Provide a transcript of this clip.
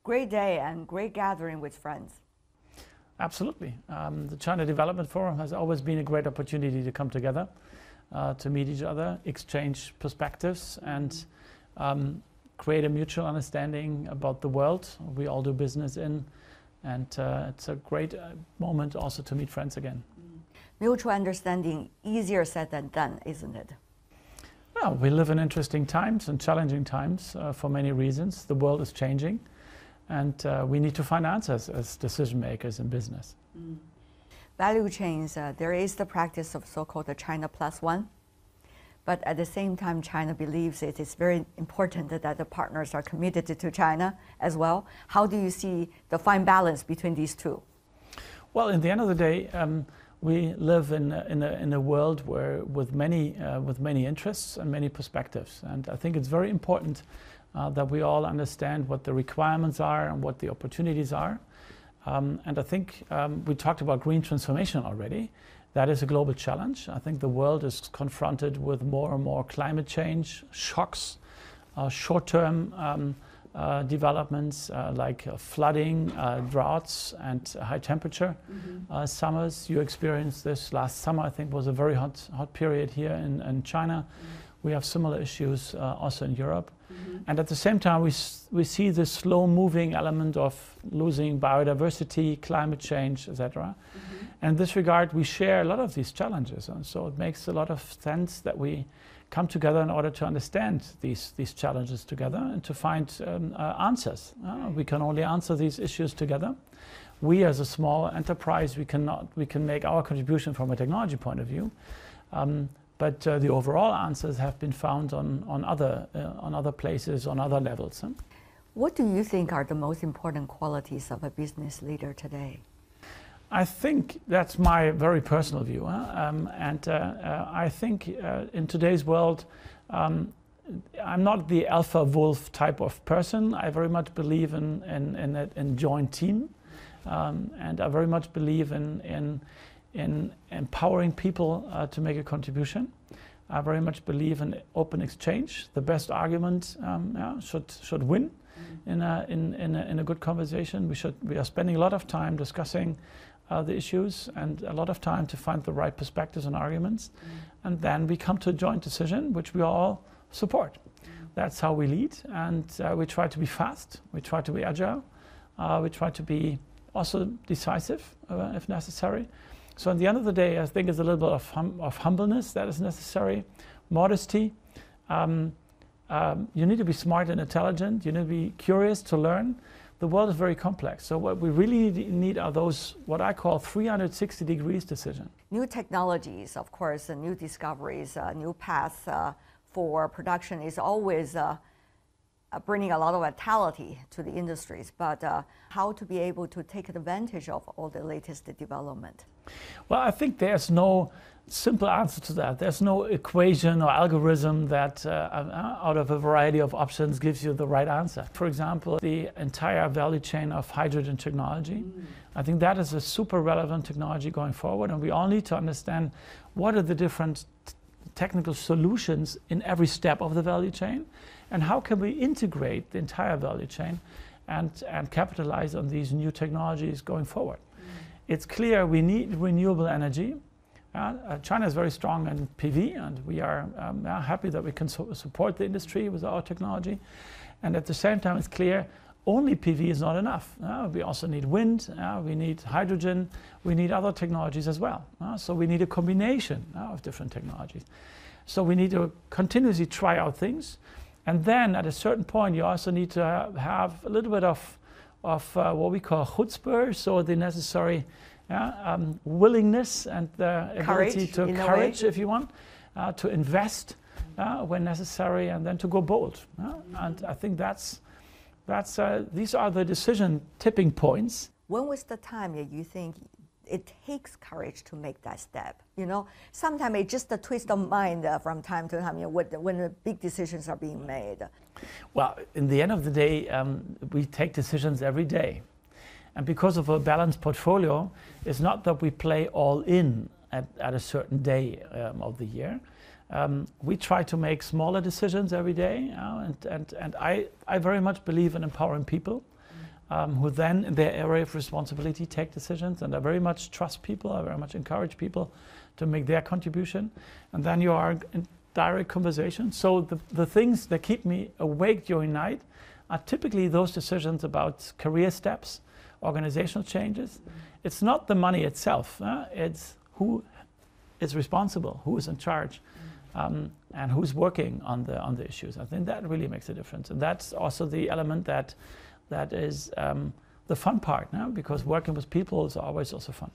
Great day and great gathering with friends. Absolutely. The China Development Forum has always been a great opportunity to come together, to meet each other, exchange perspectives, and create a mutual understanding about the world we all do business in. And it's a great moment also to meet friends again. Mutual understanding, easier said than done, isn't it? Well, we live in interesting times and challenging times for many reasons. The world is changing, and we need to find answers as decision makers in business. Value chains, there is the practice of so-called the China Plus One, but at the same time, China believes it is very important that the partners are committed to China as well. How do you see the fine balance between these two? Well, in the end of the day, we live in a world where with many interests and many perspectives, and I think it's very important that we all understand what the requirements are and what the opportunities are. And I think we talked about green transformation already. That is a global challenge. I think the world is confronted with more and more climate change shocks, short-term developments like flooding, droughts, and high temperature summers. You experienced this last summer. I think was a very hot period here in China. We have similar issues also in Europe. And at the same time, we see this slow-moving element of losing biodiversity, climate change, etc. And in this regard, we share a lot of these challenges. And so it makes a lot of sense that we come together in order to understand these challenges together and to find answers. We can only answer these issues together. We, as a small enterprise, we can make our contribution from a technology point of view. But the overall answers have been found on other places, on other levels. What do you think are the most important qualities of a business leader today? I think that's my very personal view. I think in today's world, I'm not the alpha wolf type of person. I very much believe in joint team. And I very much believe in empowering people to make a contribution. I very much believe in open exchange. The best argument should win in a good conversation. We are spending a lot of time discussing the issues and a lot of time to find the right perspectives and arguments, and then we come to a joint decision which we all support. That's how we lead, and we try to be fast. We try to be agile. We try to be also decisive if necessary. So at the end of the day, I think it's a little bit of humbleness that is necessary, modesty. You need to be smart and intelligent. You need to be curious to learn. The world is very complex. So what we really need are those, what I call 360 degrees decisions. New technologies, of course, new discoveries, new paths for production is always bringing a lot of vitality to the industries, but how to be able to take advantage of all the latest development? Well, I think there's no simple answer to that. There's no equation or algorithm that out of a variety of options gives you the right answer. For example, the entire value chain of hydrogen technology. I think that is a super relevant technology going forward, and we all need to understand what are the different technical solutions in every step of the value chain, and how can we integrate the entire value chain and capitalize on these new technologies going forward. It's clear we need renewable energy. China is very strong in PV, and we are happy that we can support the industry with our technology. And at the same time, it's clear only PV is not enough. We also need wind, we need hydrogen, we need other technologies as well. So we need a combination of different technologies. So we need to continuously try out things. And then at a certain point, you also need to have a little bit of what we call chutzpah, so the necessary willingness and the ability to courage, if you want, to invest when necessary, and then to go bold. And I think these are the decision tipping points. When was the time that you think it takes courage to make that step? You know, sometimes it's just a twist of mind from time to time, when the big decisions are being made. Well, in the end of the day, we take decisions every day. And because of a balanced portfolio, it's not that we play all in at a certain day of the year. We try to make smaller decisions every day, and I very much believe in empowering people. who then, in their area of responsibility, take decisions, and I very much trust people, I very much encourage people to make their contribution. And then you are in direct conversation. So the things that keep me awake during night are typically those decisions about career steps, organizational changes. It's not the money itself, it's who is responsible, who is in charge, and who's working on the issues. I think that really makes a difference. And that's also the element that is the fun part, because working with people is always also fun.